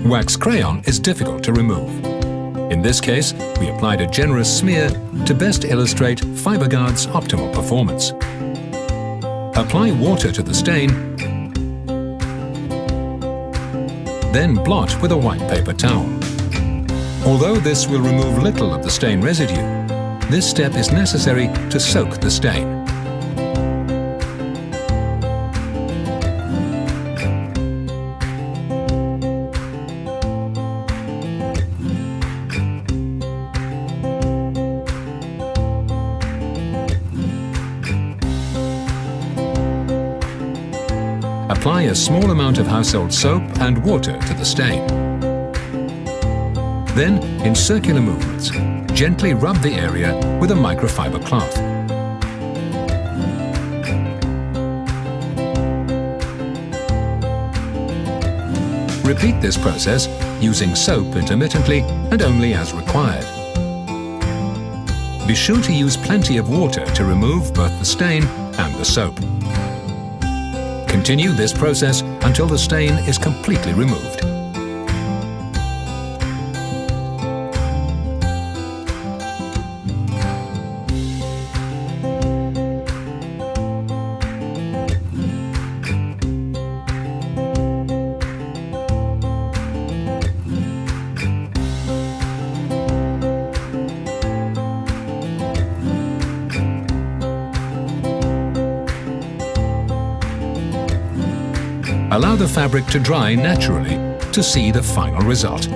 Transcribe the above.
Wax crayon is difficult to remove. In this case, we applied a generous smear to best illustrate FibreGuard's optimal performance. Apply water to the stain, then blot with a white paper towel. Although this will remove little of the stain residue, this step is necessary to soak the stain. Apply a small amount of household soap and water to the stain. Then, in circular movements, gently rub the area with a microfiber cloth. Repeat this process using soap intermittently and only as required. Be sure to use plenty of water to remove both the stain and the soap. Continue this process until the stain is completely removed. Allow the fabric to dry naturally to see the final result.